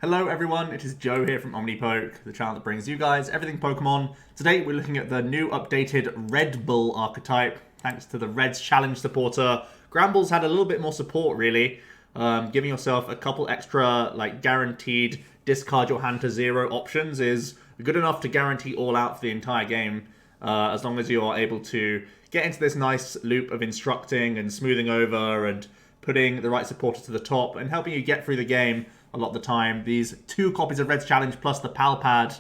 Hello everyone, it is Joe here from OmniPoke, the channel that brings you guys everything Pokemon. Today we're looking at the new updated RedBull archetype. Thanks to the Reds Challenge supporter, Granbull's had a little bit more support really, giving yourself a couple extra guaranteed discard your hand to 0 options is good enough to guarantee all out for the entire game, as long as you are able to get into this nice loop of instructing and smoothing over and putting the right supporter to the top and helping you get through the game a lot of the time. These 2 copies of Reds Challenge plus the Pal Pad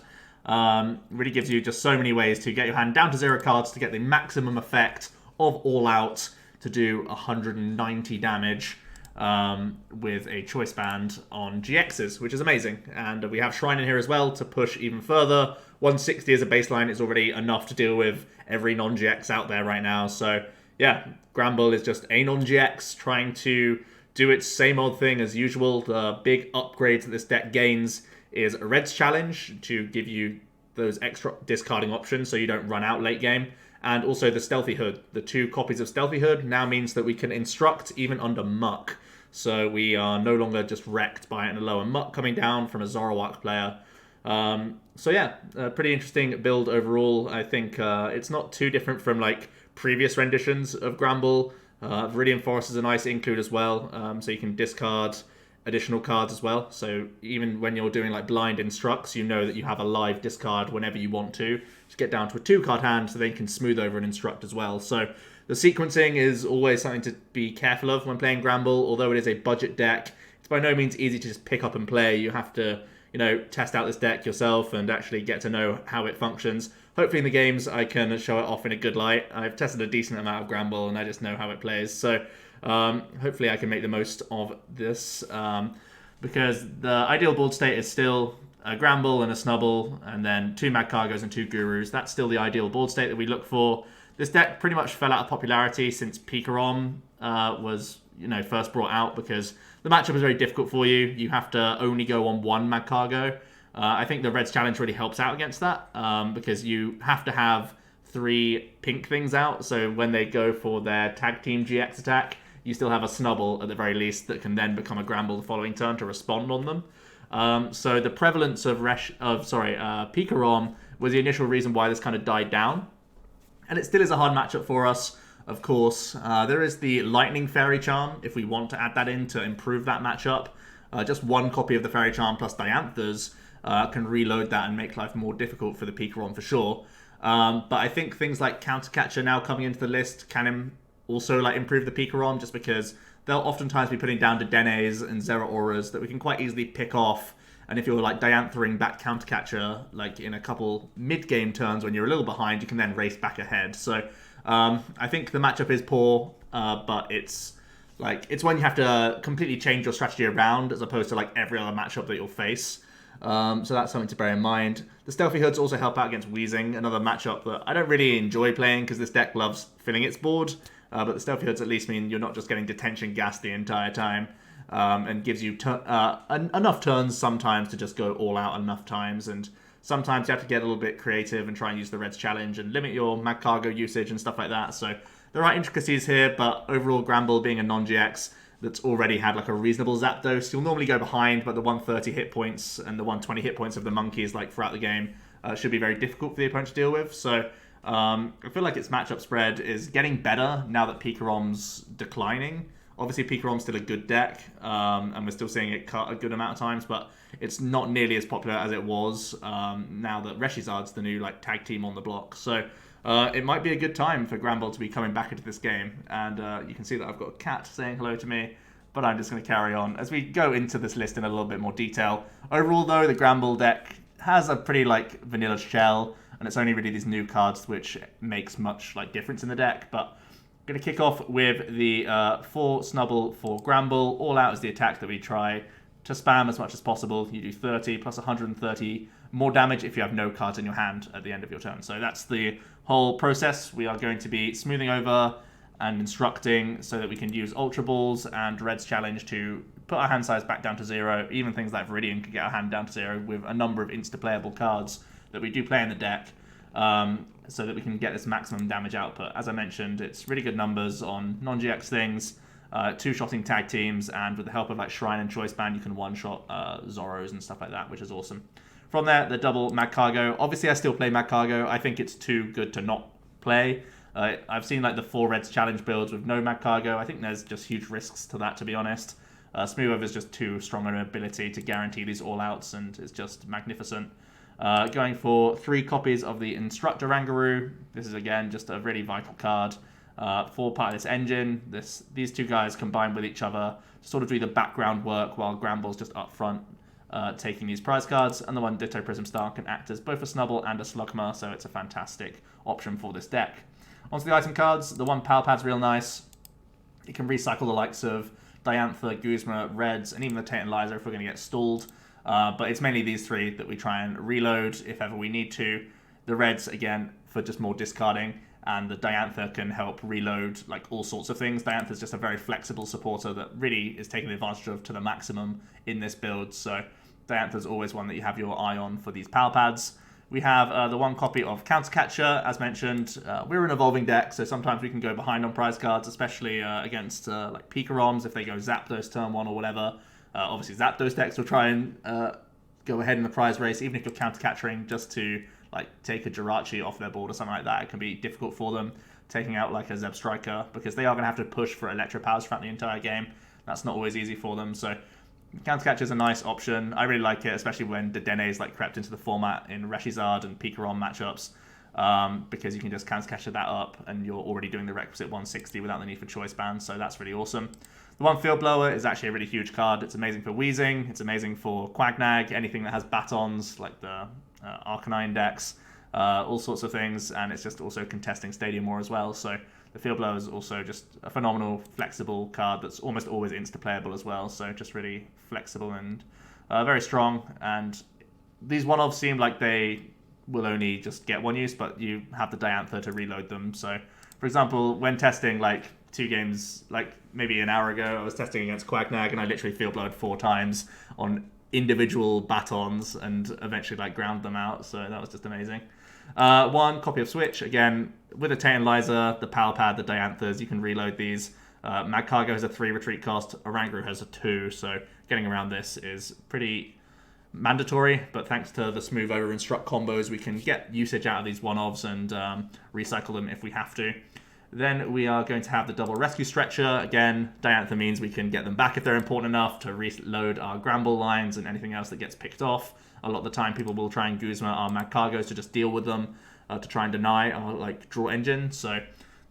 really gives you just so many ways to get your hand down to 0 cards to get the maximum effect of All Out to do 190 damage with a Choice Band on GXs, which is amazing. And we have Shrine in here as well to push even further. 160 as a baseline is already enough to deal with every non-GX out there right now. So yeah, Granbull is just a non-GX trying to do its same old thing as usual. The big upgrade that this deck gains is a Reds Challenge to give you those extra discarding options so you don't run out late game. And also the Stealthy Hood. The 2 copies of Stealthy Hood now means that we can instruct even under Muck. So we are no longer just wrecked by a lower Muck coming down from a Zoroark player. So yeah, a pretty interesting build overall. I think it's not too different from previous renditions of Granbull. Viridian Forest is a nice include as well, so you can discard additional cards as well. So even when you're doing blind instructs, you know that you have a live discard whenever you want to. Just get down to a 2-card hand, so then you can smooth over an instruct as well. So the sequencing is always something to be careful of when playing Granbull. Although it is a budget deck, it's by no means easy to just pick up and play. You have to, test out this deck yourself and actually get to know how it functions. Hopefully in the games I can show it off in a good light. I've tested a decent amount of Granbull and I just know how it plays. So hopefully I can make the most of this, because the ideal board state is still a Granbull and a Snubbull and then 2 Magcargos and 2 Gurus. That's still the ideal board state that we look for. This deck pretty much fell out of popularity since Pikarom was first brought out, because the matchup is very difficult for you. You have to only go on 1 Magcargo. I think the Reds Challenge really helps out against that, because you have to have 3 pink things out. So when they go for their tag team GX attack, you still have a Snubbull at the very least that can then become a Granbull the following turn to respond on them. So the prevalence of Pikarom was the initial reason why this kind of died down. And it still is a hard matchup for us, of course. There is the Lightning Fairy Charm, if we want to add that in to improve that matchup. Just 1 copy of the Fairy Charm plus Diantha's can reload that and make life more difficult for the Pikarom for sure. But I think things like Counter Catcher now coming into the list can also improve the Pikarom, just because they'll oftentimes be putting down Dedenes and Zeraoras that we can quite easily pick off. And if you're Dianthering back Counter Catcher in a couple mid-game turns when you're a little behind, you can then race back ahead. So I think the matchup is poor, but it's when you have to completely change your strategy around as opposed to every other matchup that you'll face. So that's something to bear in mind. The Stealthy Hoods also help out against Weezing, another matchup that I don't really enjoy playing because this deck loves filling its board. But the Stealthy Hoods at least mean you're not just getting Detention Gas the entire time, and gives you enough turns sometimes to just go all out enough times. And sometimes you have to get a little bit creative and try and use the Reds Challenge and limit your Magcargo usage and stuff like that. So there are intricacies here, but overall Granbull being a non-GX that's already had a reasonable zap dose, you'll normally go behind, but the 130 hit points and the 120 hit points of the monkeys throughout the game should be very difficult for the opponent to deal with. So I feel like its matchup spread is getting better now that Pikarom's declining. Obviously Pikarom's still a good deck, and we're still seeing it cut a good amount of times, but it's not nearly as popular as it was now that reshizard's the new tag team on the block. So it might be a good time for Granbull to be coming back into this game. And you can see that I've got a cat saying hello to me, but I'm just going to carry on as we go into this list in a little bit more detail. Overall, though, the Granbull deck has a pretty vanilla shell, and it's only really these new cards which makes much difference in the deck. But I'm going to kick off with the 4 Snubbull for Granbull. All Out is the attack that we try to spam as much as possible. You do 30 plus 130 more damage if you have no cards in your hand at the end of your turn. So that's the whole process. We are going to be smoothing over and instructing so that we can use Ultra Balls and Red's Challenge to put our hand size back down to 0. Even things like Viridian can get our hand down to 0 with a number of insta-playable cards that we do play in the deck, so that we can get this maximum damage output. As I mentioned, it's really good numbers on non-GX things. two-shotting tag teams, and with the help of like Shrine and Choice Band, you can one-shot Zoros and stuff like that, which is awesome. From there, the double Magcargo. Obviously, I still play Magcargo. I think it's too good to not play. I've seen like the 4 Reds challenge builds with no Magcargo. I think there's just huge risks to that, to be honest. Smooth is just too strong an ability to guarantee these all-outs, and it's just magnificent. Going for 3 copies of the Instructor Oranguru. This is, again, just a really vital card. For part of this engine, these 2 guys combine with each other to sort of do the background work while Granbull's just up front taking these prize cards. And the one Ditto Prism Star can act as both a Snubbull and a Slugma, so it's a fantastic option for this deck. Onto the item cards, the one Pal Pad's real nice. It can recycle the likes of Diantha, Guzma, Reds, and even the Tate Liza if we're going to get stalled. But it's mainly these 3 that we try and reload if ever we need to. The Reds, again, for just more discarding, and the Diantha can help reload like all sorts of things. Diantha's just a very flexible supporter that really is taken advantage of to the maximum in this build. So Diantha's always one that you have your eye on for these Pal Pads. We have the 1 copy of Counter Catcher, as mentioned. We're an evolving deck, so sometimes we can go behind on prize cards, especially against like Pikaroms if they go Zapdos turn 1 or whatever. Obviously, Zapdos decks will try and go ahead in the prize race, even if you're Counter Catchering, just to like take a Jirachi off their board or something like that. It can be difficult for them taking out like a Zeb Striker, because they are going to have to push for Electro Powers throughout the entire game. That's not always easy for them, so Counter Catcher is a nice option. I really like it, especially when the Dene's like crept into the format in Reshizard and Pikarom matchups, because you can just Counter Catcher that up and you're already doing the requisite 160 without the need for Choice Band, so that's really awesome. The 1 Field Blower is actually a really huge card. It's amazing for Weezing, it's amazing for Quagnag, anything that has batons like the Arcanine decks, all sorts of things, and it's just also contesting Stadium more as well. So the Field Blower is also just a phenomenal, flexible card that's almost always insta-playable as well. So just really flexible and very strong. And these one-offs seem like they will only just get 1 use, but you have the Diantha to reload them. So, for example, when testing like 2 games, like maybe an hour ago, I was testing against Quagnag and I literally Field Blowed 4 times on individual batons and eventually like ground them out, so that was just amazing. 1 copy of Switch, again with a Tate Liza, the Pal Pad, the Dianthas, you can reload these. Magcargo has a 3 retreat cost, Oranguru has a 2, so getting around this is pretty mandatory, but thanks to the smooth over instruct combos we can get usage out of these one-offs and recycle them if we have to. Then we are going to have the double Rescue Stretcher. Again, Diantha means we can get them back if they're important enough to reload our Granbull lines and anything else that gets picked off. A lot of the time, people will try and Guzma our Magcargos to just deal with them, to try and deny our like draw engine. So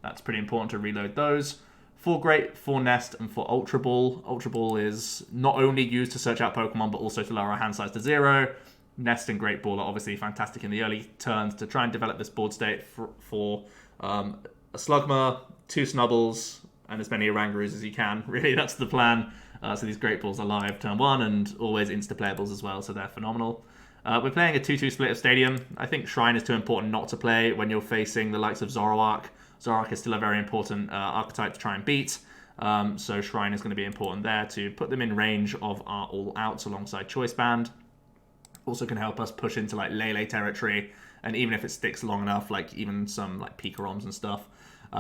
that's pretty important to reload those. 4 Great, 4 Nest, and 4 Ultra Ball. Ultra Ball is not only used to search out Pokemon, but also to lower our hand size to 0. Nest and Great Ball are obviously fantastic in the early turns to try and develop this board state for a Slugma, 2 Snubbulls, and as many Orangurus as you can. Really, that's the plan. So these Great Balls are live turn 1 and always insta-playables as well, so they're phenomenal. We're playing a 2-2 split of Stadium. I think Shrine is too important not to play when you're facing the likes of Zoroark. Zoroark is still a very important archetype to try and beat, so Shrine is going to be important there to put them in range of our all-outs alongside Choice Band. Also can help us push into like Lele territory, and even if it sticks long enough, like even some like Pikaroms and stuff.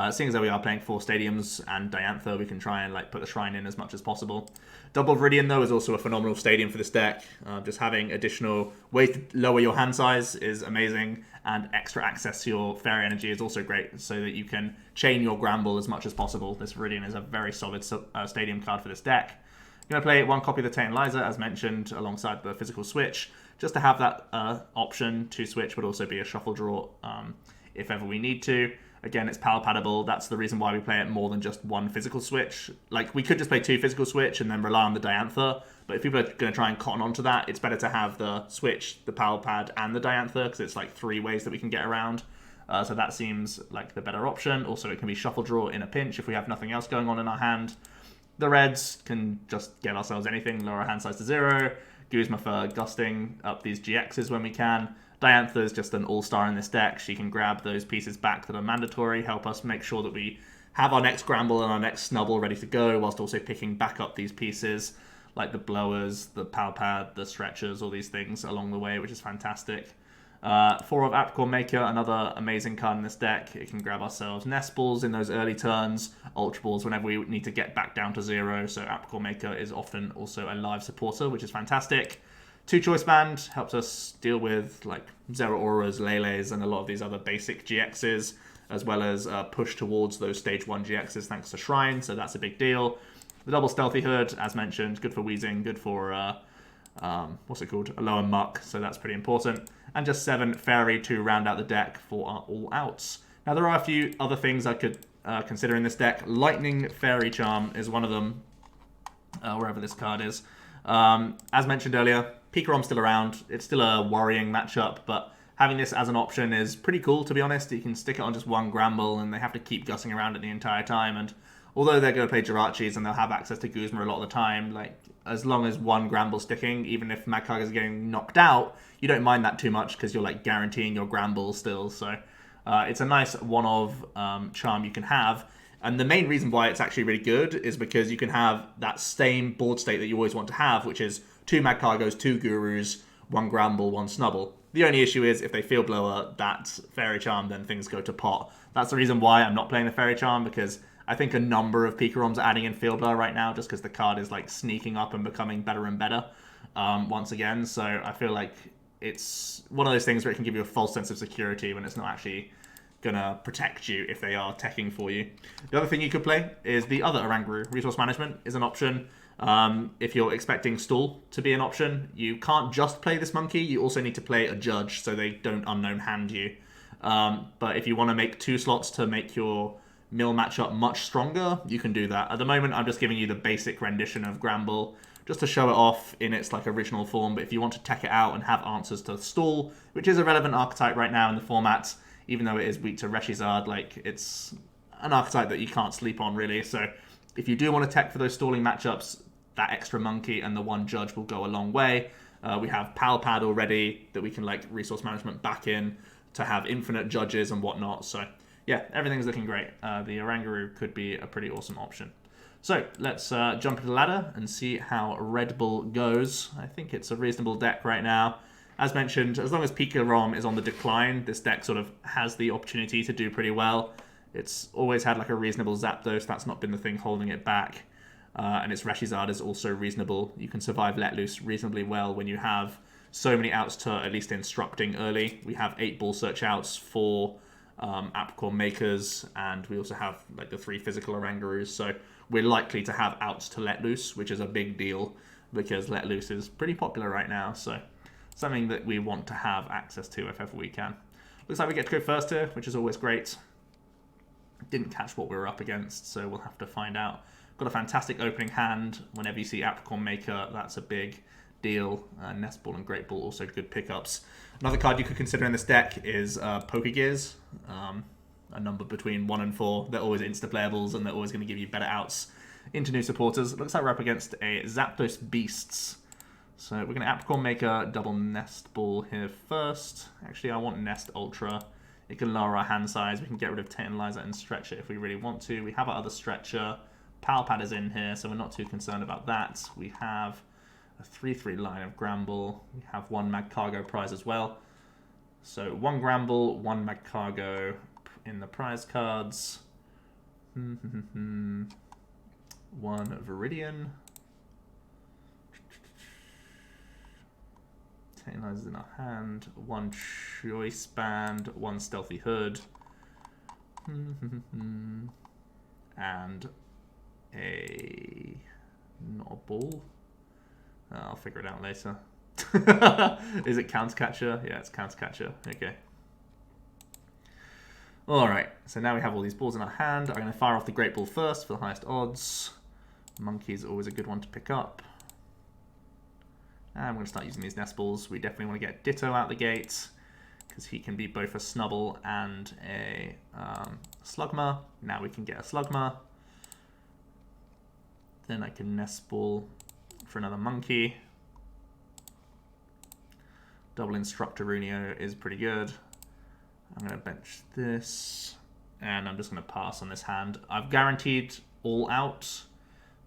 Seeing as though we are playing 4 Stadiums and Diantha, we can try and like put the Shrine in as much as possible. Double Viridian, though, is also a phenomenal Stadium for this deck. Just having additional ways to lower your hand size is amazing, and extra access to your Fairy Energy is also great, so that you can chain your Granbull as much as possible. This Viridian is a very solid Stadium card for this deck. I'm going to play 1 copy of the Tate Liza, as mentioned, alongside the physical switch, just to have that option to switch, would also be a shuffle draw if ever we need to. Again, it's pal-padable. That's the reason why we play it more than just 1 physical switch. Like, we could just play 2 physical switch and then rely on the Diantha, but if people are going to try and cotton onto that, it's better to have the switch, the pal-pad, and the Diantha, because it's like 3 ways that we can get around. So that seems like the better option. Also, it can be shuffle draw in a pinch if we have nothing else going on in our hand. The Reds can just get ourselves anything, lower our hand size to 0. Guzma for gusting up these GXs when we can. Diantha is just an all-star in this deck. She can grab those pieces back that are mandatory, help us make sure that we have our next Granbull and our next Snubbull ready to go, whilst also picking back up these pieces, like the blowers, the pal pad, the stretchers, all these things along the way, which is fantastic. 4 of Apricorn Maker, another amazing card in this deck. It can grab ourselves Nest Balls in those early turns, Ultra Balls whenever we need to get back down to 0. So Apricorn Maker is often also a live supporter, which is fantastic. 2 Choice Band helps us deal with like Zero Auras, Lele's, and a lot of these other basic GXs, as well as push towards those Stage 1 GXs thanks to Shrine, so that's a big deal. The double Stealthy Hood, as mentioned, good for Weezing, good for, what's it called? A lower Muck, so that's pretty important. And just 7 Fairy to round out the deck for our all-outs. Now, there are a few other things I could consider in this deck. Lightning Fairy Charm is one of them, wherever this card is. As mentioned earlier, Pikarom's still around. It's still a worrying matchup, but having this as an option is pretty cool, to be honest. You can stick it on just one Granbull, and they have to keep gussing around it the entire time. And although they're going to play Jirachis and they'll have access to Guzma a lot of the time, like as long as one Granbull's sticking, even if Magcargo's getting knocked out, you don't mind that too much because you're like guaranteeing your Granbull still. So it's a nice one-of charm you can have. And the main reason why it's actually really good is because you can have that same board state that you always want to have, which is 2 Magcargos, 2 Gurus, 1 Granbull, 1 Snubbull. The only issue is if they Field Blower that Fairy Charm, then things go to pot. That's the reason why I'm not playing the Fairy Charm, because I think a number of Pikaroms are adding in Field Blower right now, just because the card is like sneaking up and becoming better and better once again. So I feel like it's one of those things where it can give you a false sense of security when it's not actually gonna protect you if they are teching for you. The other thing you could play is the other Oranguru. Resource Management is an option. If you're expecting Stall to be an option, you can't just play this monkey. You also need to play a Judge so they don't unknown hand you. But if you want to make 2 slots to make your mill matchup much stronger, you can do that. At the moment, I'm just giving you the basic rendition of Granbull just to show it off in its like original form. But if you want to tech it out and have answers to Stall, which is a relevant archetype right now in the format, even though it is weak to reshizard, like it's an archetype that you can't sleep on really. So if you do want to tech for those stalling matchups, that extra monkey and the 1 Judge will go a long way. We have Pal Pad already that we can like resource management back in to have infinite Judges and whatnot. So yeah, everything's looking great. The Oranguru could be a pretty awesome option. So let's jump into the ladder and see how RedBull goes. I think it's a reasonable deck right now. As mentioned, as long as Pikarom is on the decline, this deck sort of has the opportunity to do pretty well. It's always had like a reasonable Zapdos. That's not been the thing holding it back. And its Reshizard is also reasonable. You can survive Let Loose reasonably well when you have so many outs to at least instructing early. We have 8 Ball Search outs for Apricorn Makers, and we also have like the 3 physical Orangurus. So we're likely to have outs to Let Loose, which is a big deal because Let Loose is pretty popular right now. So something that we want to have access to if ever we can. Looks like we get to go first here, which is always great. Didn't catch what we were up against, so we'll have to find out. Got a fantastic opening hand. Whenever you see Apricorn Maker, that's a big deal. Nest Ball and Great Ball, also good pickups. Another card you could consider in this deck is Pokegears. A number between 1 and 4. They're always insta-playables, and they're always going to give you better outs into new supporters. It looks like we're up against a Zapdos Beasts. So we're going to Apricorn Maker, double Nest Ball here first. Actually, I want Nest Ultra. It can lower our hand size. We can get rid of Tate Liza and Stretcher if we really want to. We have our other Stretcher. Pal Pad is in here, so we're not too concerned about that. We have a 3-3 line of Granbull. We have 1 Magcargo prize as well. So 1 Granbull, 1 Magcargo in the prize cards. 1 Viridian. Tate Liza's in our hand. 1 Choice Band, 1 Stealthy Hood. And not a ball. I'll figure it out later. Is it Counter Catcher? Yeah, it's Counter Catcher. Okay. Alright, so now we have all these balls in our hand. I'm going to fire off the Great Ball first for the highest odds. Monkey is always a good one to pick up. And I'm going to start using these Nest Balls. We definitely want to get Ditto out the gate, because he can be both a Snubbull and a Slugma. Now we can get a Slugma. Then I can Nest Ball for another monkey. Double Instructor Runio is pretty good. I'm going to bench this, and I'm just going to pass on this hand. I've guaranteed all out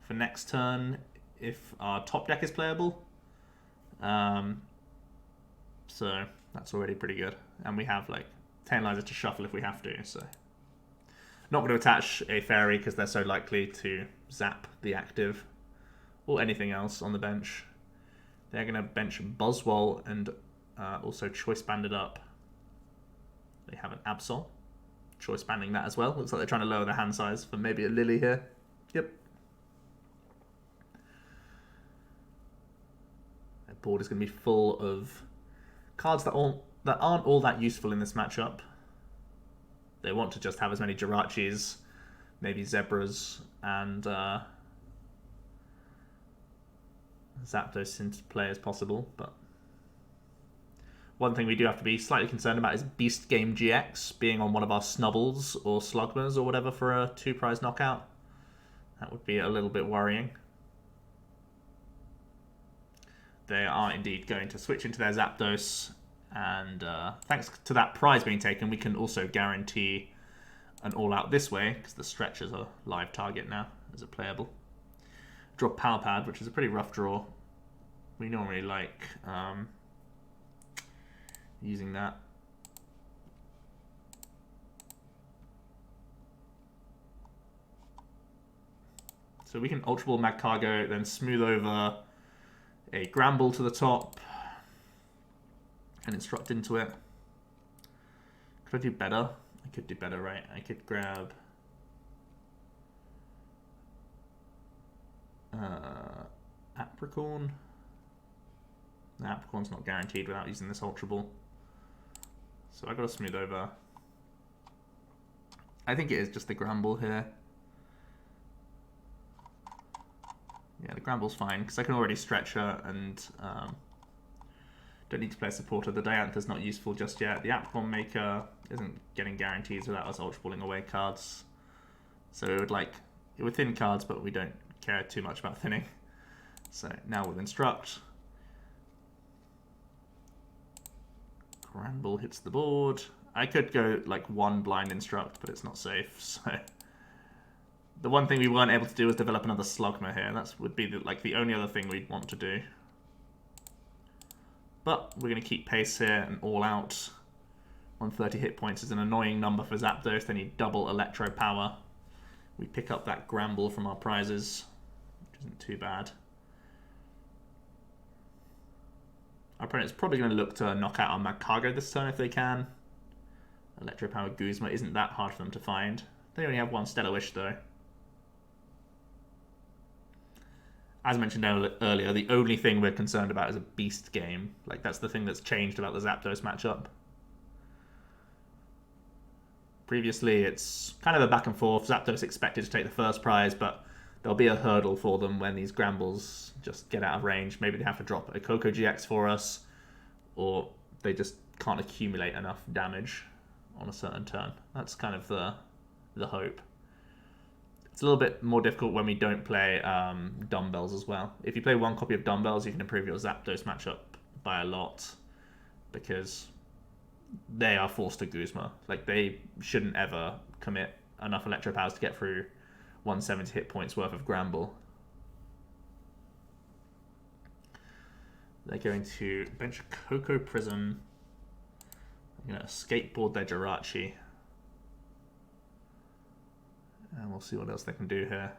for next turn if our top deck is playable. So That's already pretty good. And we have like Tate Liza to shuffle if we have to, so. Not going to attach a fairy because they're so likely to zap the active or anything else on the bench. They're going to bench Buzzwole and also choice banded up. They have an Absol. Choice banding that as well. Looks like they're trying to lower the hand size for maybe a Lily here. Yep. Their board is going to be full of cards that aren't all that useful in this matchup. They want to just have as many Jirachis, maybe Zebras, and Zapdos into play as possible. But one thing we do have to be slightly concerned about is Beast Game GX being on one of our Snubbulls or Slugmas or whatever for a 2-prize knockout. That would be a little bit worrying. They are indeed going to switch into their Zapdos, and thanks to that prize being taken, we can also guarantee an all-out this way, because the stretch is a live target now as a playable. Draw Power Pad, which is a pretty rough draw. We normally like using that. So we can Ultra Ball Magcargo, then smooth over a Granbull to the top and instruct into it. Could I do better? I could do better, right? I could grab Apricorn. The Apricorn's not guaranteed without using this Ultra Ball. So I got to smooth over. I think it is just the Granbull here. Yeah, the Granbull's fine, because I can already stretch her and don't need to play a supporter. The Diantha's not useful just yet. The Apricorn Maker isn't getting guarantees without us Ultra Balling away cards. So it would thin cards, but we don't care too much about thinning. So now we'll instruct. Granbull hits the board. I could go like one blind instruct, but it's not safe. So the one thing we weren't able to do was develop another Slugma here. That would be the only other thing we'd want to do. But we're going to keep pace here and all out. 130 hit points is an annoying number for Zapdos. They need double Electro Power. We pick up that Granbull from our prizes, which isn't too bad. Our opponent's probably going to look to knock out our Magcargo this turn if they can. Electro Power Guzma isn't that hard for them to find. They only have one Stellar Wish though. As mentioned earlier, the only thing we're concerned about is a beast game. Like, that's the thing that's changed about the Zapdos matchup. Previously, it's kind of a back and forth. Zapdos expected to take the first prize, but there'll be a hurdle for them when these Granbulls just get out of range. Maybe they have to drop a Coco GX for us, or they just can't accumulate enough damage on a certain turn. That's kind of the hope. It's a little bit more difficult when we don't play Dumbbells as well. If you play one copy of Dumbbells, you can improve your Zapdos matchup by a lot, because they are forced to Guzma. Like, they shouldn't ever commit enough Electro Powers to get through 170 hit points worth of Granbull. They're going to bench Coco Prism. They're going to skateboard their Jirachi. And we'll see what else they can do here.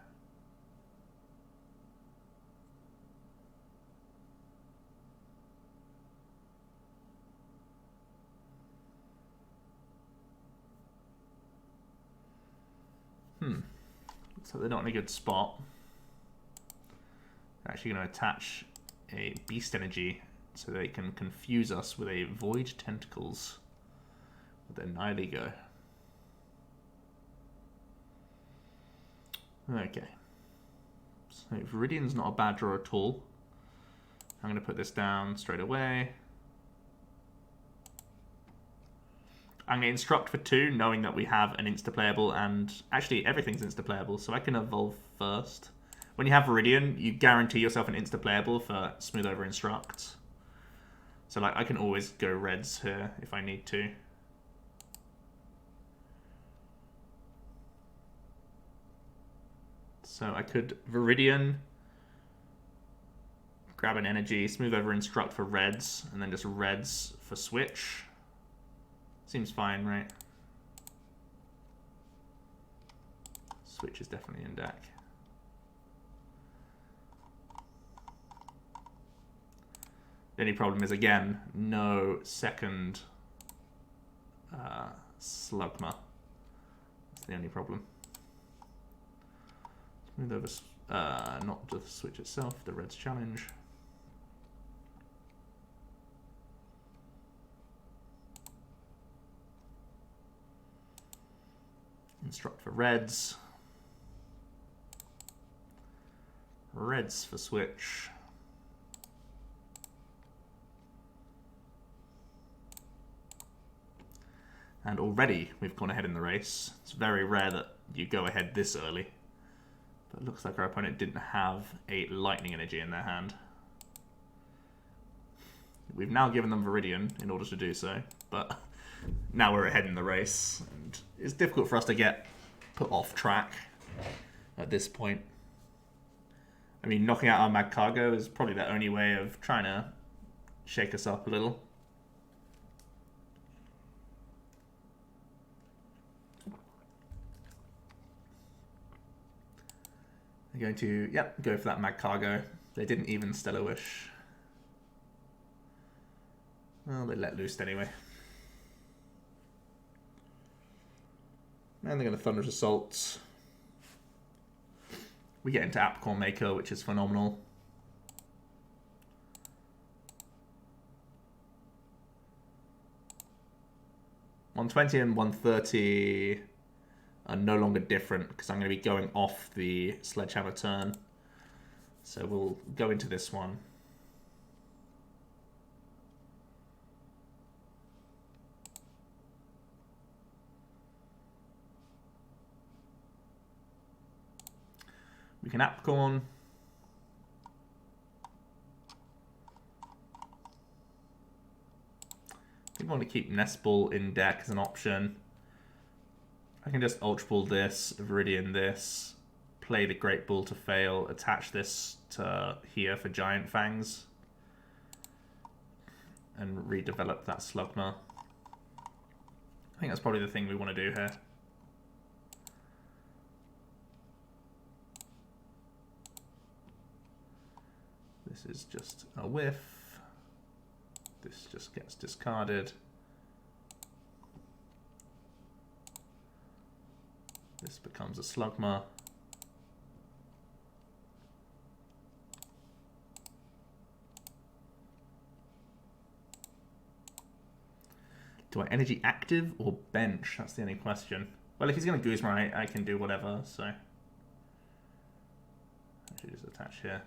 Looks like they're not in a good spot. They're actually going to attach a Beast Energy so they can confuse us with a Void Tentacles with their Nihiligo. Okay, so Viridian's not a bad draw at all. I'm going to put this down straight away. I'm going to instruct for 2, knowing that we have an insta-playable, and actually everything's insta-playable, so I can evolve first. When you have Viridian, you guarantee yourself an insta-playable for smooth over instruct. So like, I can always go reds here if I need to. So I could Viridian, grab an energy, smooth over Instruct for reds, and then just reds for Switch. Seems fine, right? Switch is definitely in deck. The only problem is, again, no second Slugma. That's the only problem. Smooth over, not the Switch itself, the Reds challenge. Instruct for Reds. Reds for Switch. And already we've gone ahead in the race. It's very rare that you go ahead this early. But it looks like our opponent didn't have a lightning energy in their hand. We've now given them Viridian in order to do so, but now we're ahead in the race. And it's difficult for us to get put off track at this point. I mean, knocking out our Magcargo is probably the only way of trying to shake us up a little. They're going to, yep, go for that Magcargo. They didn't even Stellar Wish. Well, they let loose anyway. And they're going to Thunderous Assault. We get into Apricorn Maker, which is phenomenal. $120 and $130 are no longer different because I'm going to be going off the Sledgehammer turn. So we'll go into this one. We can Apricorn. I think I want to keep Nestball in deck as an option. I can just Ultra Ball this, Viridian this, play the Great Ball to fail, attach this to here for Giant Fangs, and redevelop that Slugma. I think that's probably the thing we want to do here. This is just a whiff. This just gets discarded. This becomes a Slugma. Do I energy active or bench? That's the only question. Well, if he's going to Guzma, I can do whatever, so I should just attach here.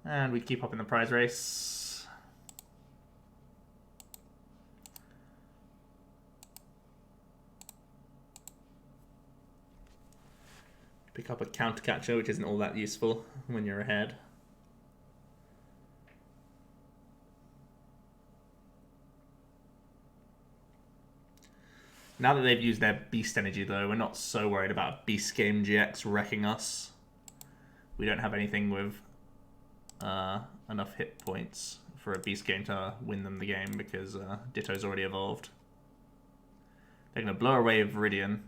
And we keep up in the prize race. Pick up a Counter Catcher, which isn't all that useful when you're ahead. Now that they've used their Beast Energy, though, we're not so worried about Beast Game GX wrecking us. We don't have anything with enough hit points for a Beast Game to win them the game because Ditto's already evolved. They're going to blow away Viridian.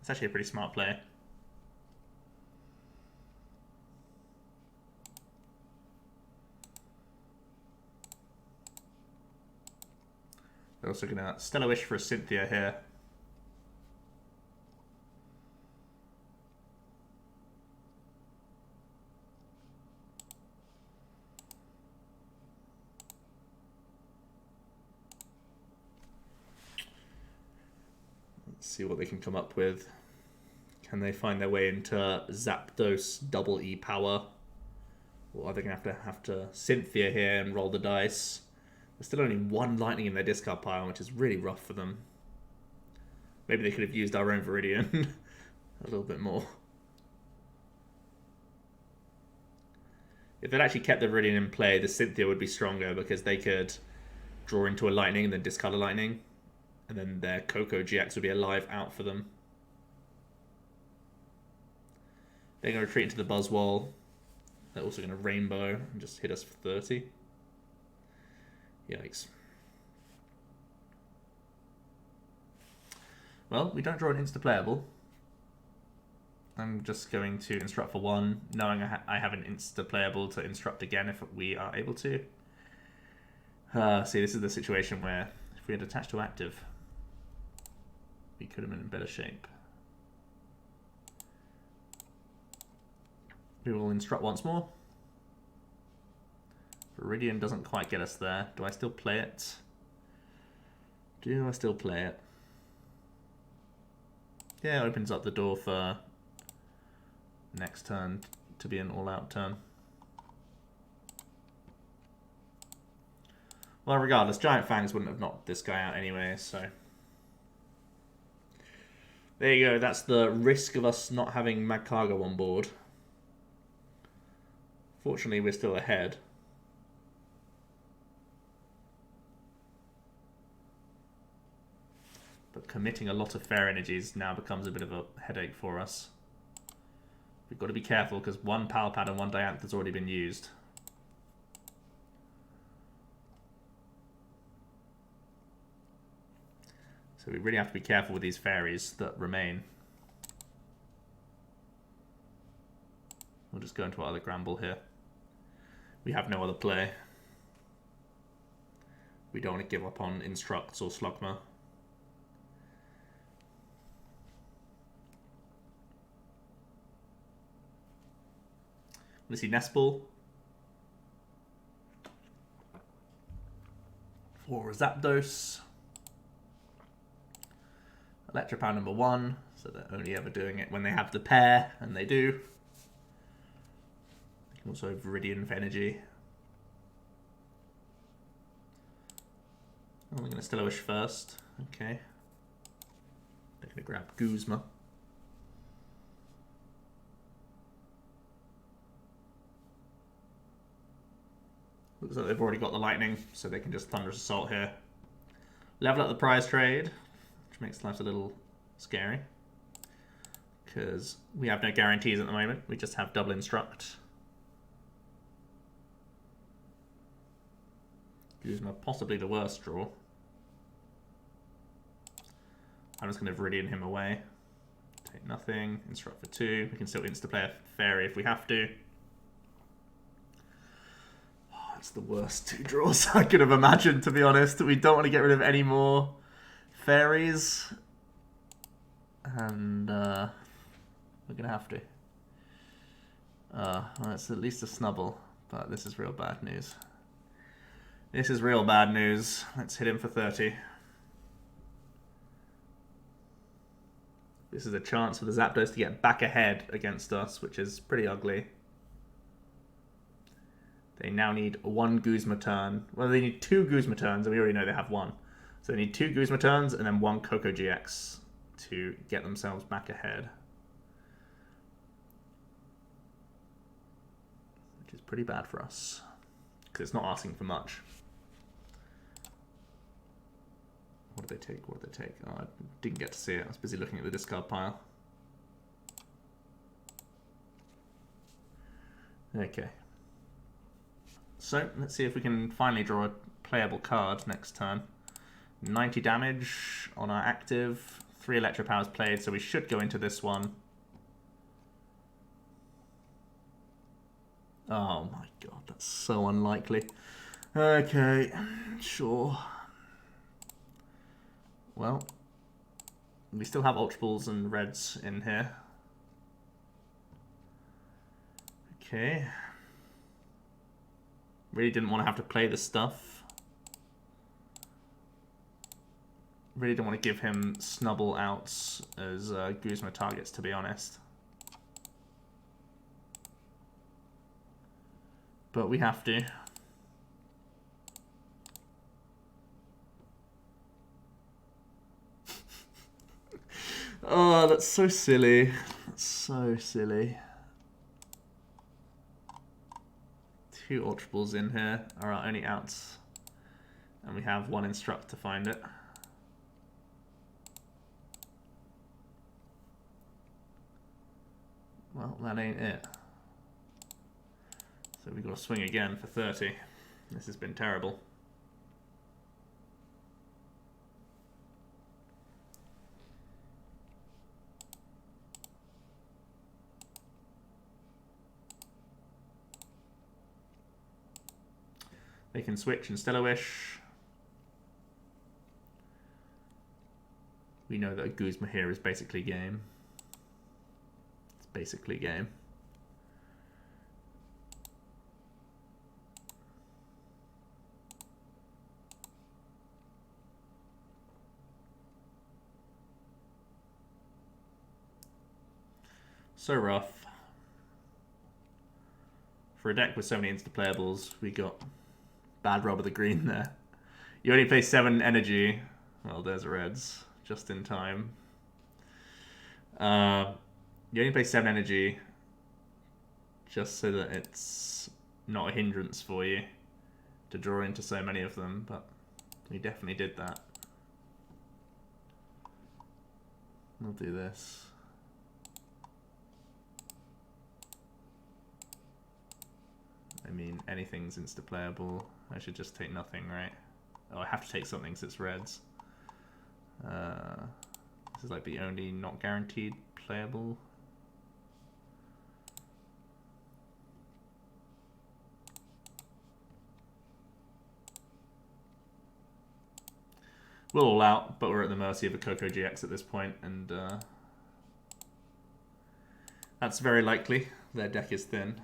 It's actually a pretty smart play. They're also going to Stellar Wish for a Cynthia here. Let's see what they can come up with. Can they find their way into Zapdos double E power? Or are they going to have to Cynthia here and roll the dice? There's still only one lightning in their discard pile, which is really rough for them. Maybe they could have used our own Viridian a little bit more. If they'd actually kept the Viridian in play, the Cynthia would be stronger because they could draw into a lightning and then discard a lightning. And then their Coco GX would be a live out for them. They're going to retreat into the Buzzwole. They're also going to rainbow and just hit us for 30. Yikes. Well, we don't draw an insta-playable. I'm just going to instruct for 1, knowing I have an insta-playable to instruct again if we are able to. See, this is the situation where if we had attached to active, we could have been in better shape. We will instruct once more. Viridian doesn't quite get us there. Do I still play it? Do I still play it? Yeah, it opens up the door for next turn to be an all-out turn. Well, regardless, Giant Fangs wouldn't have knocked this guy out anyway, so... There you go, that's the risk of us not having Magcargo on board. Fortunately, we're still ahead. But committing a lot of fair energies now becomes a bit of a headache for us. We've got to be careful because 1 Pal Pad and 1 Diantha has already been used. So we really have to be careful with these fairies that remain. We'll just go into our other Granbull here. We have no other play. We don't want to give up on Instructs or Slugma. Let's see, Snubbull. For Zapdos. Electropound number 1, so they're only ever doing it when they have the pair, and they do. They can also have Viridian for energy. Oh, we're going to Stelloish first. Okay. They're going to grab Guzma. Looks like they've already got the lightning, so they can just Thunderous Assault here. Level up the prize trade, which makes life a little scary. Because we have no guarantees at the moment, we just have double instruct. Guzma possibly the worst draw. I'm just going to Viridian him away. Take nothing, instruct for 2. We can still insta-play a fairy if we have to. It's the worst 2 draws I could have imagined, to be honest. We don't want to get rid of any more fairies. And we're going to have to. Well, it's at least a Snubbull, but this is real bad news. This is real bad news. Let's hit him for 30. This is a chance for the Zapdos to get back ahead against us, which is pretty ugly. They now need 1 Guzma turn. Well, they need 2 Guzma turns, and we already know they have 1. So they need 2 Guzma turns and then 1 Coco GX to get themselves back ahead. Which is pretty bad for us, because it's not asking for much. What did they take? What did they take? Oh, I didn't get to see it. I was busy looking at the discard pile. Okay. So, let's see if we can finally draw a playable card next turn. 90 damage on our active. 3 Electro Powers played, so we should go into this one. Oh my god, that's so unlikely. Okay, sure. Well, we still have Ultra Balls and Reds in here. Okay. Really didn't want to have to play this stuff. Really didn't want to give him Snubbull outs as Guzma targets, to be honest. But we have to. Oh, that's so silly. That's so silly. 2 Ultra Balls in here are our only outs. And we have 1 Instruct to find it. Well, that ain't it. So we've got to swing again for 30. This has been terrible. They can switch and Stellar Wish. We know that a Guzma here is basically game. It's basically game. So rough. For a deck with so many instant-playables, we got bad Rob of the green there. You only play 7 energy. Well, there's Reds. Just in time. You only play 7 energy just so that it's not a hindrance for you to draw into so many of them, but we definitely did that. We'll do this. I mean, anything's insta-playable. I should just take nothing, right? Oh, I have to take something since it's Reds. This is like the only not guaranteed playable. We're all out, but we're at the mercy of a Coco GX at this point, and that's very likely. Their deck is thin.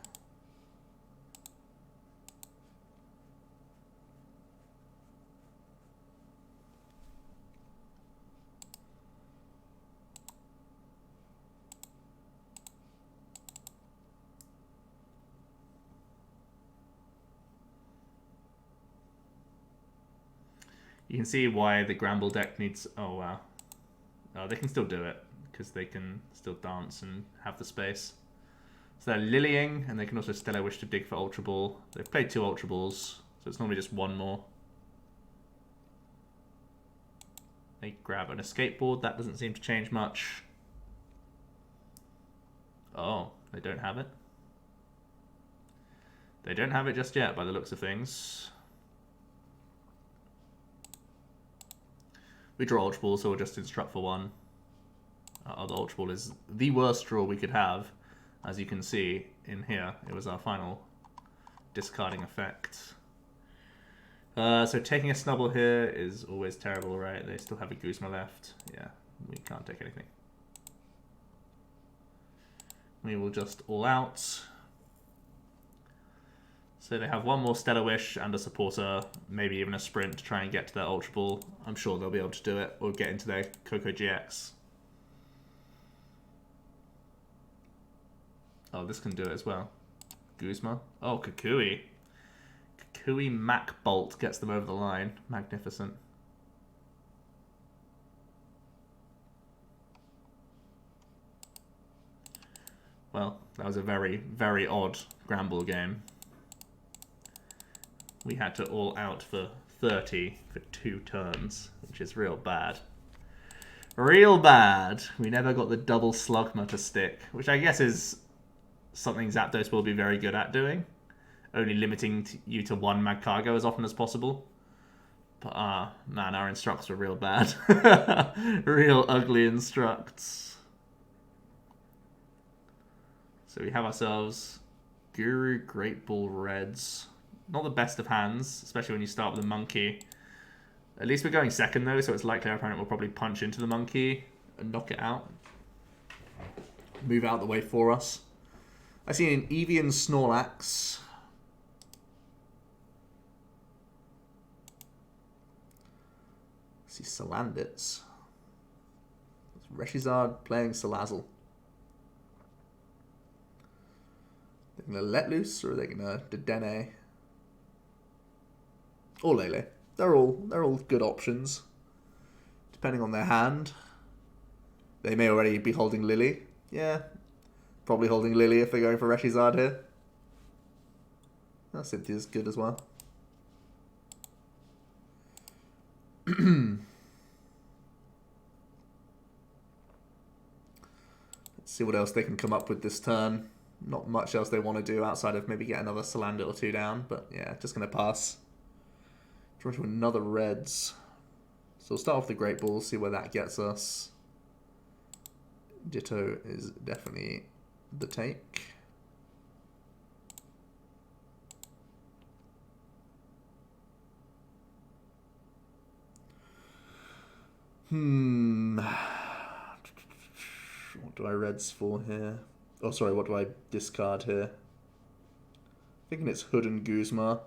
You can see why the Granbull deck needs... Oh, wow. They can still do it, because they can still dance and have the space. So they're Lilying, and they can also Stellar Wish to dig for Ultra Ball. They've played 2 Ultra Balls, so it's normally just 1 more. They grab an Escape Board. That doesn't seem to change much. Oh, they don't have it? They don't have it just yet, by the looks of things. We draw Ultra Ball, so we'll just instruct for 1. The Ultra Ball is the worst draw we could have. As you can see in here, it was our final discarding effect. So taking a Snubbull here is always terrible, right? They still have a Guzma left. Yeah, we can't take anything. We will just all out. So they have 1 more Stellar Wish and a supporter, maybe even a sprint to try and get to their Ultra Ball. I'm sure they'll be able to do it, or get into their Coco GX. Oh, this can do it as well. Guzma. Oh, Kukui. Kukui Mac Bolt gets them over the line. Magnificent. Well, that was a very, very odd Granbull game. We had to all out for 30 for 2 turns, which is real bad. Real bad. We never got the double Slugma to stick, which I guess is something Zapdos will be very good at doing. Only limiting you to 1 Magcargo as often as possible. But man, our instructs were real bad. Real ugly instructs. So we have ourselves Guru Great Ball Reds. Not the best of hands, especially when you start with a monkey. At least we're going second though, so it's likely our opponent will probably punch into the monkey and knock it out. Move out the way for us. I see an Eevee and Snorlax. I see Salandits. Reshizard playing Salazzle. They're going to let loose, or are they going to Dedenne? Or Lele. They're all good options, depending on their hand. They may already be holding Lily. Yeah, probably holding Lily if they're going for Reshizard here. Cynthia's good as well. Let's see what else they can come up with this turn. Not much else they want to do outside of maybe get another Salandit or two down, but yeah, just going to pass. Draw to another Reds. So we'll start off the Great Ball, see where that gets us. Ditto is definitely the take. What do I Reds for here? Oh, sorry, what do I discard here? Thinking it's Hood and Guzma.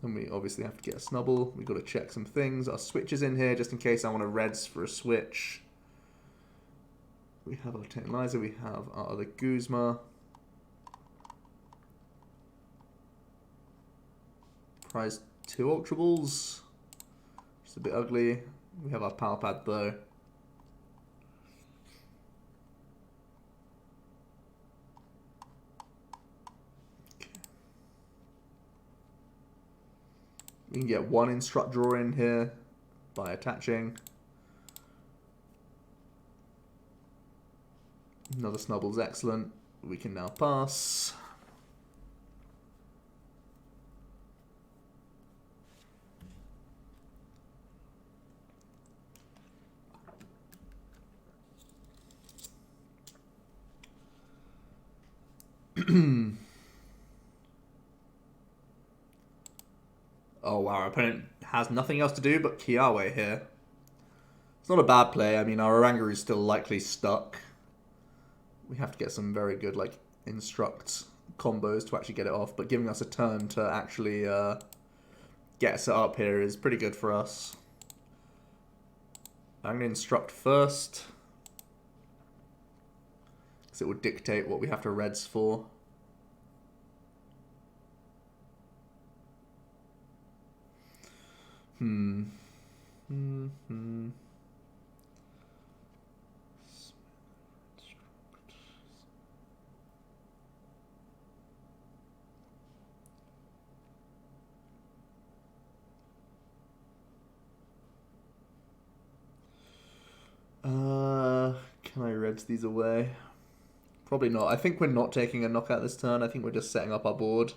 And we obviously have to get a Snubbull. We've got to check some things. Our Switch is in here just in case I want to Reds for a Switch. We have our Tate Liza. We have our other Guzma. Prize 2 Ultra Balls. Just a bit ugly. We have our Power Pad though. Okay. We can get one Instruct Draw in here by attaching. Another Snubble's excellent. We can now pass. Oh wow, our opponent has nothing else to do but Kiawe here. It's not a bad play. I mean, our Oranguru is still likely stuck. We have to get some very good like instruct combos to actually get it off, but giving us a turn to actually get set up here is pretty good for us. I'm going to instruct first, because it would dictate what we have to Reds for. Can I Reds these away? Probably not. I think we're not taking a knockout this turn. I think we're just setting up our board.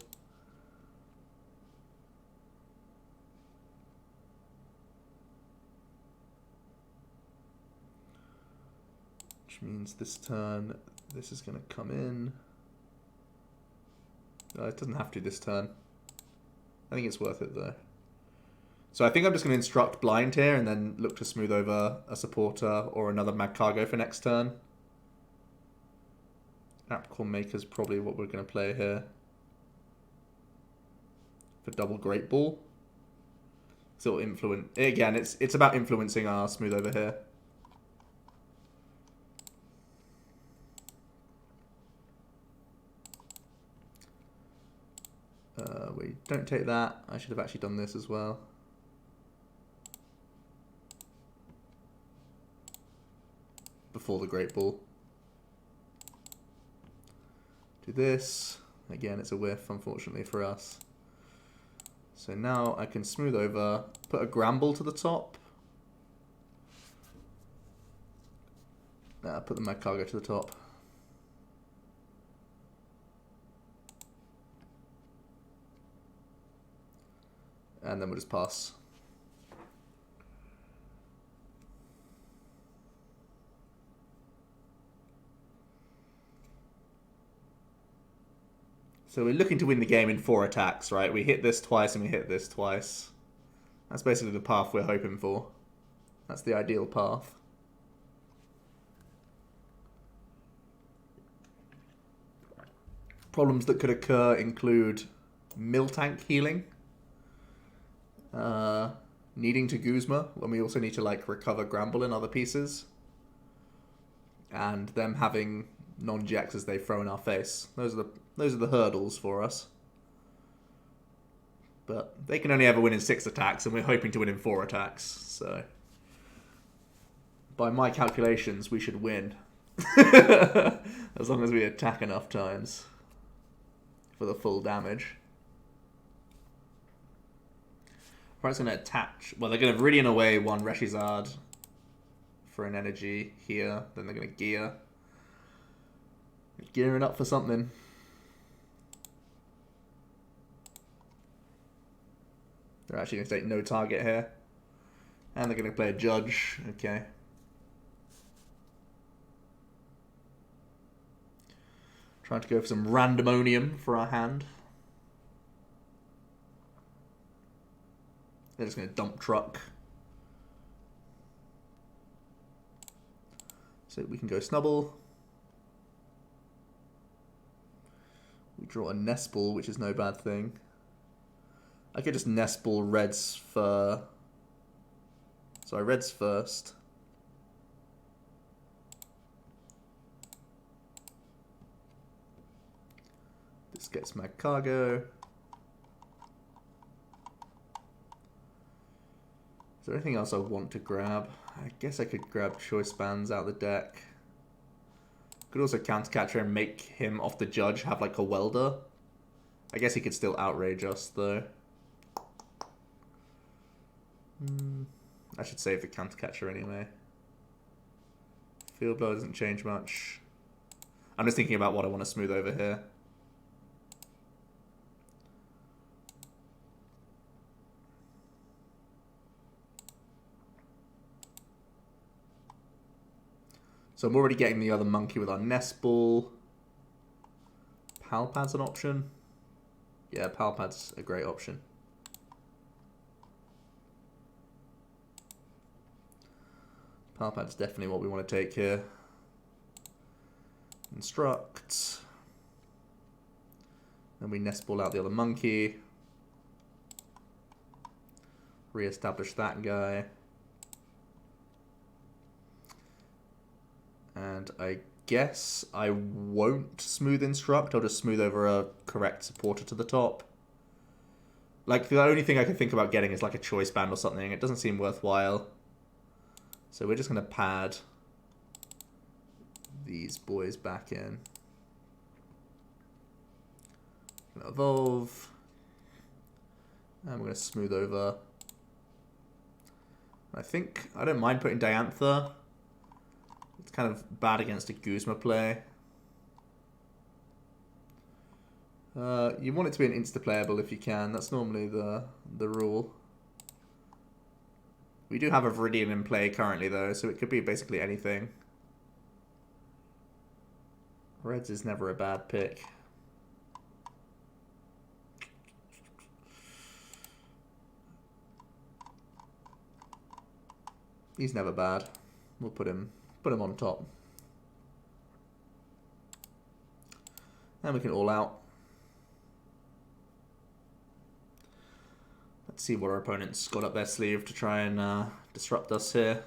Which means this turn, this is going to come in. It doesn't have to this turn. I think it's worth it though. So I think I'm just going to instruct blind here and then look to smooth over a supporter or another Magcargo for next turn. Apricorn Maker is probably what we're going to play here. For double Great Ball. So it'll influence... Again, it's about influencing our smooth over here. We don't take that. I should have actually done this as well. Before the Great Ball. Do this. Again, it's a whiff, unfortunately for us. So now I can smooth over, put a Granbull to the top. Put the Magcargo to the top. And then we'll just pass. So we're looking to win the game in 4 attacks, right? We hit this twice and we hit this twice. That's basically the path we're hoping for. That's the ideal path. Problems that could occur include Miltank healing. Needing to Guzma when we also need to like recover Granbull in other pieces. And them having non-jacks as they throw in our face. Those are the hurdles for us. But they can only ever win in 6 attacks, and we're hoping to win in 4 attacks. So, by my calculations, we should win. As long as we attack enough times for the full damage. Right, going to attach... Well, they're going to Viridian away 1 Reshizard for an energy here. Then they're going to gear. Gearing up for something. They're actually going to take no target here. And they're going to play a judge. Okay. Trying to go for some randomonium for our hand. They're just going to dump truck. So we can go Snubbull. We draw a Nestball, which is no bad thing. I could just Nestball Reds for... Sorry, Reds first. This gets Magcargo. Is there anything else I want to grab? I guess I could grab Choice Bands out of the deck. Could also Counter Catcher and make him off the judge have like a welder. I guess he could still outrage us though. I should save the Counter Catcher anyway. Field Blower doesn't change much. I'm just thinking about what I want to smooth over here. So I'm already getting the other monkey with our Nestball. Palpad's an option. Yeah, Palpad's a great option. Palpad's definitely what we want to take here. Instruct. Then we Nestball out the other monkey. Re-establish that guy. And I guess I won't smooth Instruct. I'll just smooth over a correct supporter to the top. Like, the only thing I can think about getting is like a Choice Band or something. It doesn't seem worthwhile. So we're just going to pad these boys back in. Gonna evolve. And we're going to smooth over. I don't mind putting Diantha. It's kind of bad against a Guzma play. You want it to be an insta-playable if you can. That's normally the rule. We do have a Viridian in play currently though, so it could be basically anything. Reds is never a bad pick. He's never bad. We'll put him on top. And we can all out. Let's see what our opponent's got up their sleeve to try and disrupt us here.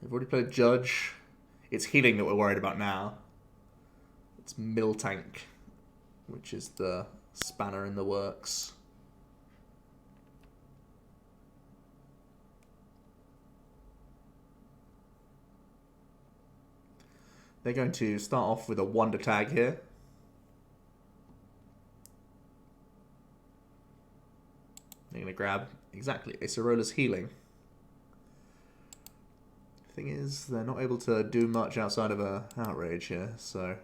They've already played Judge. It's healing that we're worried about now. It's Miltank, which is the spanner in the works. They're going to start off with a Wonder Tag here. They're going to grab exactly Acerola's healing. Thing is, they're not able to do much outside of a outrage here, so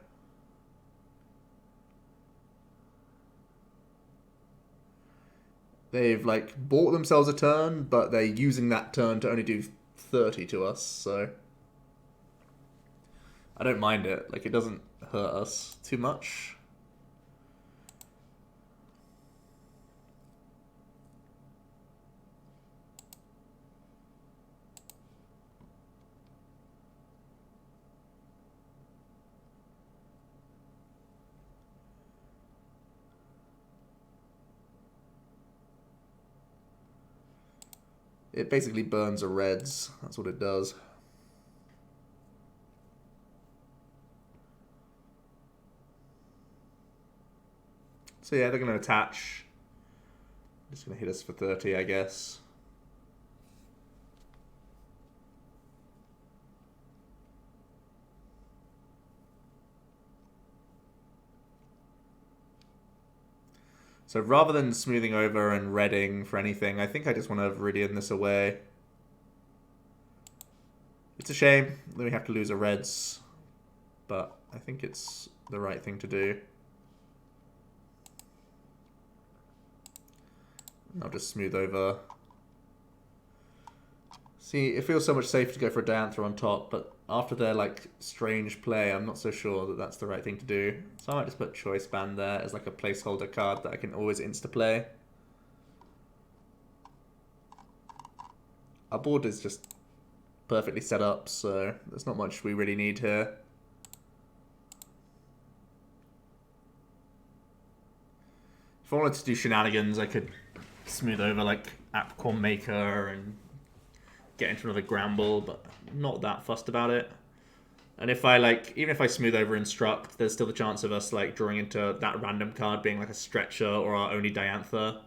they've like bought themselves a turn, but they're using that turn to only do 30 to us, so I don't mind it. Like, it doesn't hurt us too much. It basically burns a reds. That's what it does. So yeah, they're going to attach. Just going to hit us for 30, I guess. So rather than smoothing over and redding for anything, I think I just want to Viridian this away. It's a shame that we have to lose a Reds, but I think it's the right thing to do. I'll just smooth over. See, it feels so much safer to go for a Diantha on top, but after their like strange play, I'm not so sure that that's the right thing to do. So I might just put Choice Band there as like a placeholder card that I can always insta-play. Our board is just perfectly set up, so there's not much we really need here. If I wanted to do shenanigans, I could smooth over like Apricorn Maker and get into another Granbull, but I'm not that fussed about it. And if I like, even if I smooth over Instruct, there's still the chance of us like drawing into that random card being like a Stretcher or our only Diantha.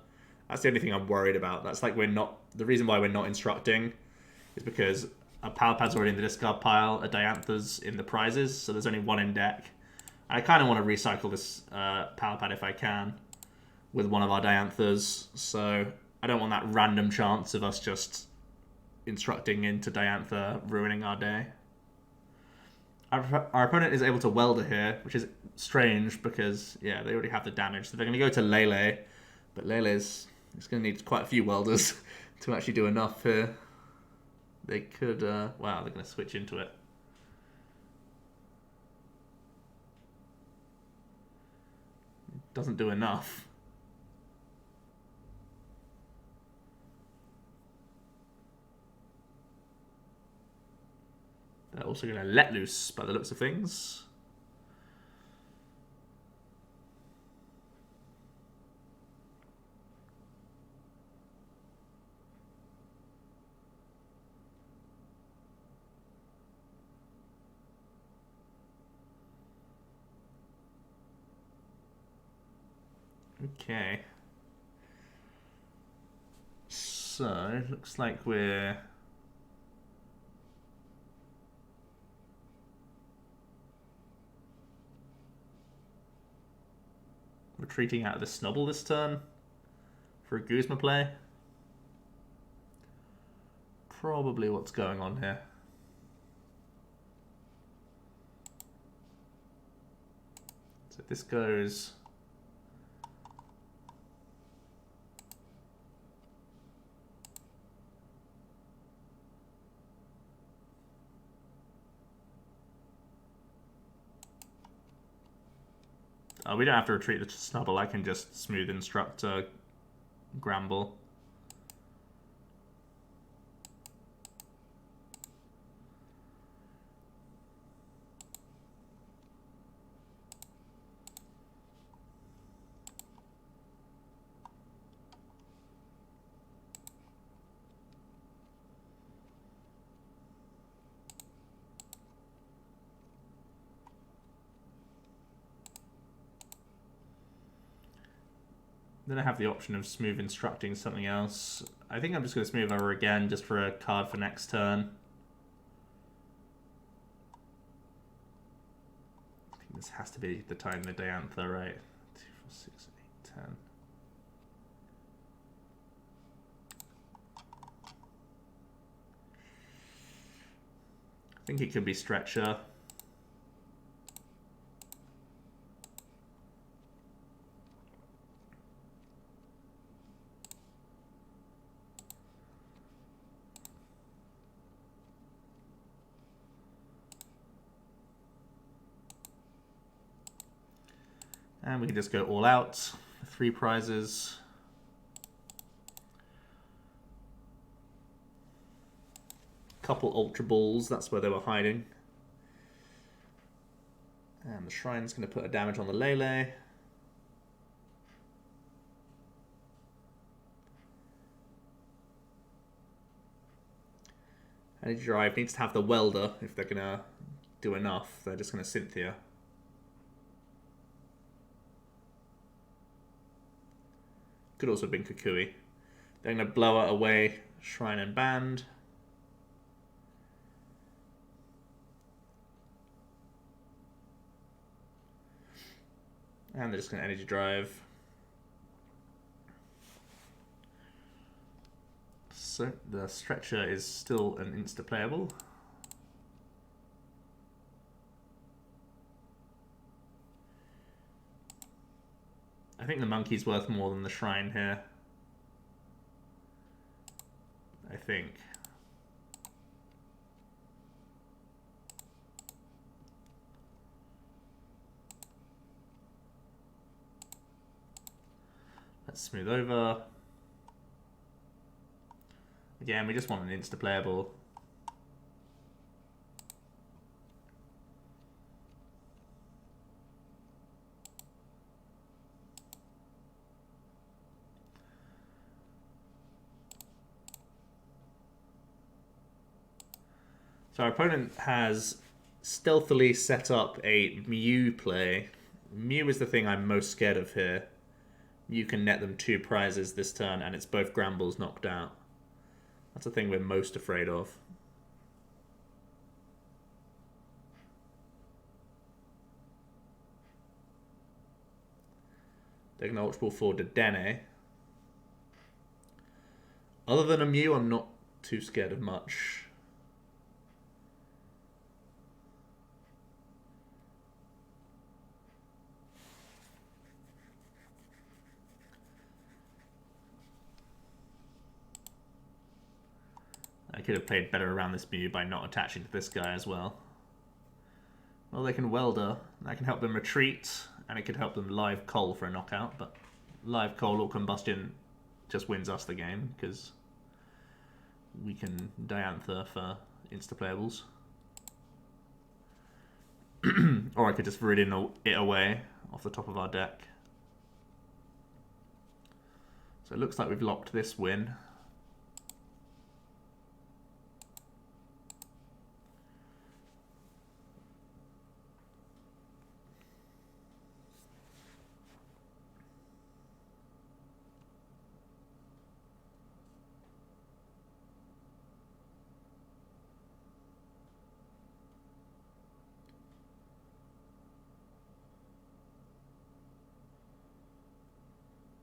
That's the only thing I'm worried about. That's like the reason why we're not instructing is because a Power Pad's already in the discard pile, a Diantha's in the prizes, so there's only one in deck. I kind of want to recycle this Power Pad if I can with one of our Dianthas, so I don't want that random chance of us just instructing into Diantha ruining our day. Our opponent is able to Welder here, which is strange because, yeah, they already have the damage. So they're going to go to Lele, but Lele's going to need quite a few Welders to actually do enough here. They could, wow, they're going to switch into it. Doesn't do enough. They're also going to let loose by the looks of things. Okay. So, it looks like we're retreating out of the Snubbull this turn for a Guzma play. Probably what's going on here. So this goes we don't have to retreat the Snubbull. I can just smooth instruct Granbull. Then I have the option of smooth instructing something else. I think I'm just going to smooth over again just for a card for next turn. I think this has to be the time the Diantha, right? 2, 4, 6, 8, 10. I think it could be Stretcher. And we can just go all out. 3 prizes. Couple Ultra Balls, that's where they were hiding. And the Shrine's going to put a damage on the Lele. Energy Drive needs to have the Welder if they're going to do enough. They're just going to Cynthia. Could also have been Kukui. They're going to blow it away, Shrine and Band. And they're just going to Energy Drive. So the Stretcher is still an insta-playable. I think the monkey's worth more than the shrine here. I think. Let's smooth over. Again, we just want an insta-playable. So our opponent has stealthily set up a Mew play. Mew is the thing I'm most scared of here. You can net them 2 prizes this turn, and it's both Granbulls knocked out. That's the thing we're most afraid of. Taking an Ultra Ball for Dedenne. Other than a Mew, I'm not too scared of much. I could have played better around this Mew by not attaching to this guy as well. Well, they can Welder. That can help them retreat, and it could help them live Coal for a knockout, but live Coal or Combustion just wins us the game, because we can Diantha for insta-playables. Or I could just Viridian it away off the top of our deck. So it looks like we've locked this win.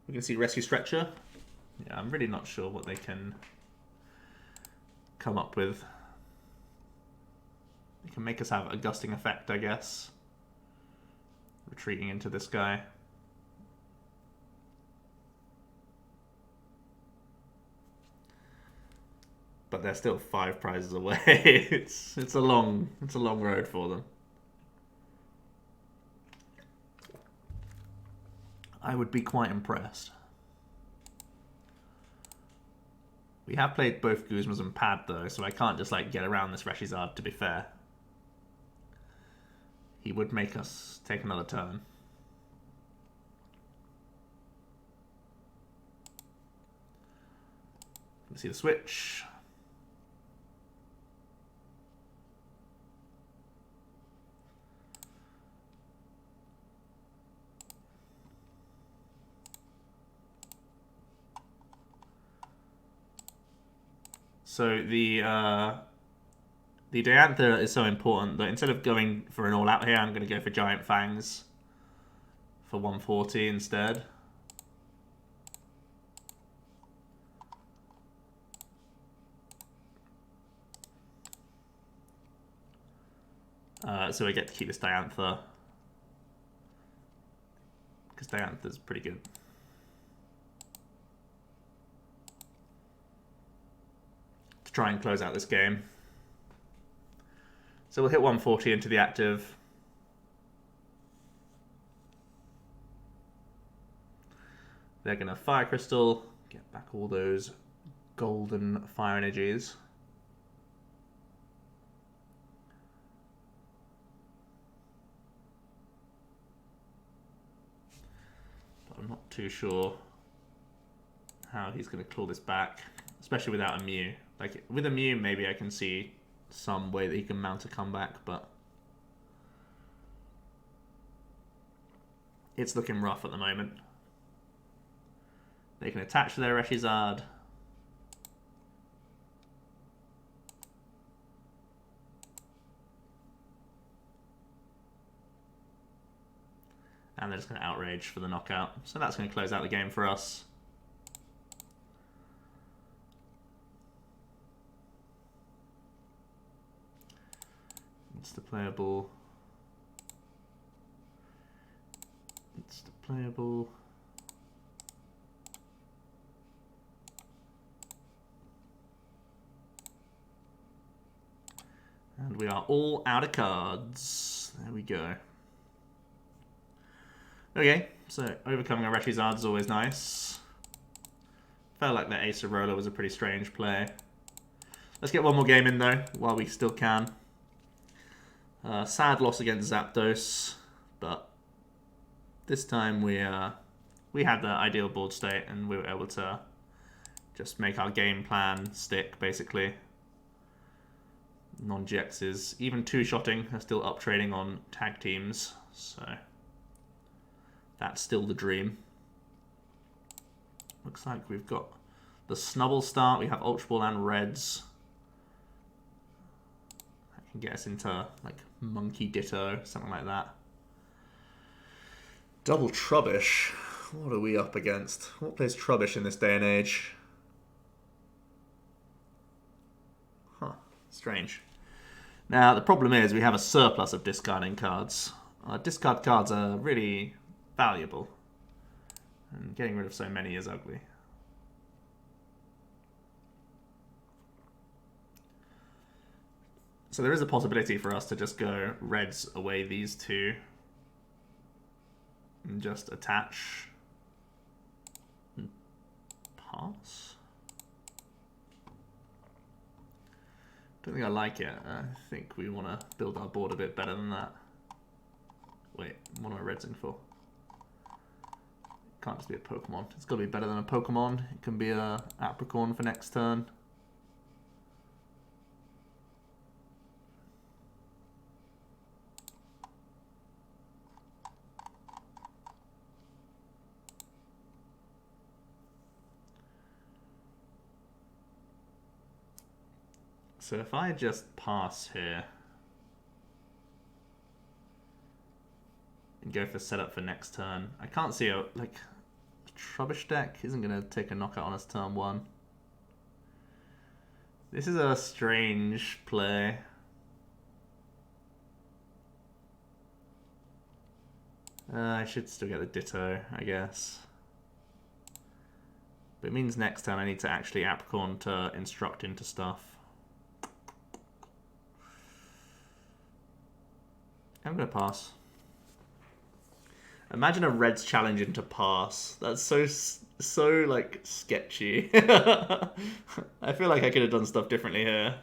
We can see Rescue Stretcher. Yeah, I'm really not sure what they can come up with. They can make us have a gusting effect, I guess. Retreating into this guy. But they're still 5 prizes away. it's a long road for them. I would be quite impressed. We have played both Guzmas and Pad though, so I can't just like get around this Reshizard, to be fair. He would make us take another turn. Let's see the switch. So the Diantha is so important that instead of going for an all-out here, I'm going to go for Giant Fangs for 140 instead. So I get to keep this Diantha, because Diantha's pretty good. Try and close out this game. So we'll hit 140 into the active. They're going to Fire Crystal, get back all those golden fire energies. But I'm not too sure how he's going to claw this back, especially without a Mew. Like, with a Mew, maybe I can see some way that he can mount a comeback, but it's looking rough at the moment. They can attach to their Reshizard. And they're just going to Outrage for the knockout. So that's going to close out the game for us. Insta-playable. Insta-playable. And we are all out of cards. There we go. Okay, so overcoming a reshizard is always nice. Felt like the Ace of Roller was a pretty strange play. Let's get one more game in though, while we still can. Sad loss against Zapdos, but this time we had the ideal board state and we were able to just make our game plan stick, basically. Non-GXs, even two-shotting, are still up trading on tag teams, so that's still the dream. Looks like we've got the Snubbull start, we have Ultra Ball and Reds. That can get us into like Monkey Ditto, something like that. Double Trubbish. What are we up against? What plays Trubbish in this day and age? Huh, strange. Now, the problem is we have a surplus of discarding cards. Discard cards are really valuable. And getting rid of so many is ugly. So there is a possibility for us to just go Reds away these two. And just attach. And pass. Don't think I like it. I think we want to build our board a bit better than that. Wait, what am I Redsing for? It can't just be a Pokemon. It's got to be better than a Pokemon. It can be a Apricorn for next turn. So if I just pass here and go for setup for next turn, I can't see a Trubbish deck isn't going to take a knockout on us turn 1. This is a strange play. I should still get the Ditto, I guess. But it means next turn I need to actually Apricorn to instruct into stuff. I'm going to pass. Imagine a Reds challenge into pass. That's so like sketchy. I feel like I could have done stuff differently here.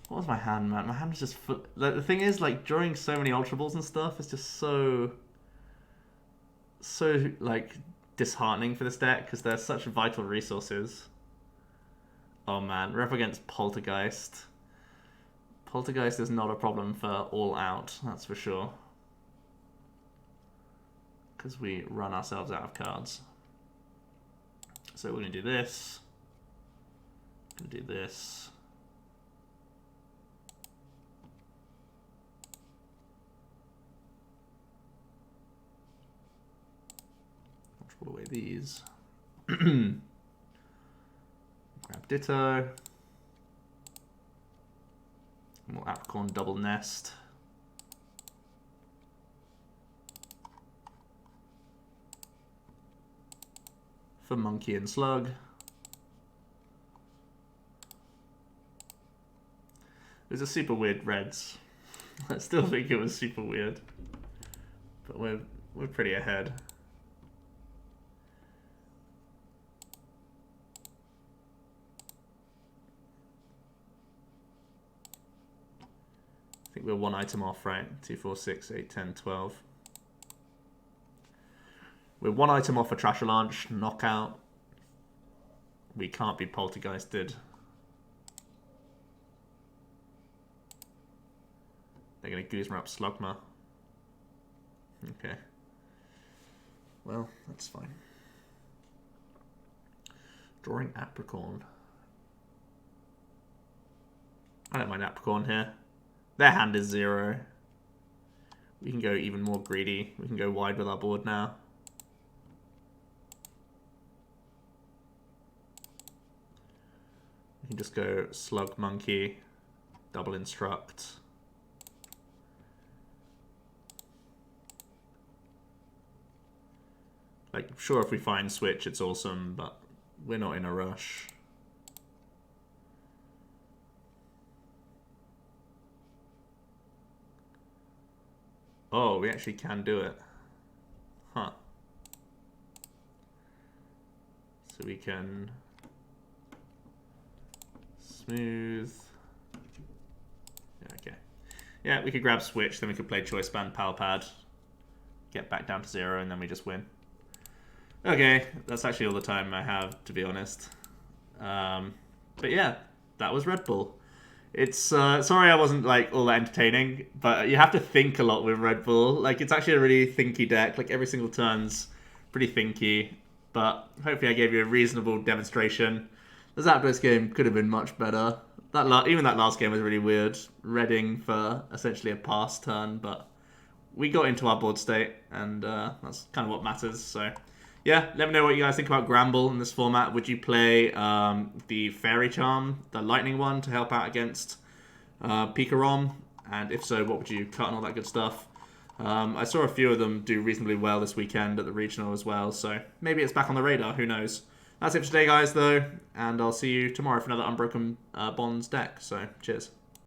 What was my hand, man? My hand was just like, the thing is, like, drawing so many Ultra Balls and stuff is just so like disheartening for this deck because they're such vital resources. Oh man, we're up against Poltergeist. Poltergeist is not a problem for all out, that's for sure. Because we run ourselves out of cards. So we're going to do this. Going to do this. I'll throw away these. Grab Ditto. More Apricorn double nest. For Monkey and Slug. It was a super weird Reds. I still think it was super weird. But we're pretty ahead. I think we're one item off, right? 2, 4, 6, 8, 10, 12. We're one item off a Trash Launch, knockout. We can't be poltergeisted. They're going to Guzma up Slugma. Okay. Well, that's fine. Drawing Apricorn. I don't mind Apricorn here. Their hand is 0. We can go even more greedy. We can go wide with our board now. We can just go Slug Monkey, double instruct. Like, sure, if we find Switch, it's awesome, but we're not in a rush. Oh, we actually can do it. Huh. So we can smooth. Yeah, okay. Yeah, we could grab Switch, then we could play Choice Band Power Pad, get back down to 0, and then we just win. Okay, that's actually all the time I have, to be honest. But yeah, that was RedBull. It's sorry I wasn't like all that entertaining, but you have to think a lot with RedBull. Like, it's actually a really thinky deck. Like, every single turn's pretty thinky, but hopefully I gave you a reasonable demonstration. The Zapdos game could have been much better. Even that last game was really weird. Redding for essentially a pass turn, but we got into our board state, and that's kind of what matters. So yeah, let me know what you guys think about Granbull in this format. Would you play the Fairy Charm, the Lightning one, to help out against Pikarom? And if so, what would you cut and all that good stuff? I saw a few of them do reasonably well this weekend at the regional as well, so maybe it's back on the radar, who knows. That's it for today, guys, though, and I'll see you tomorrow for another Unbroken Bonds deck, so cheers.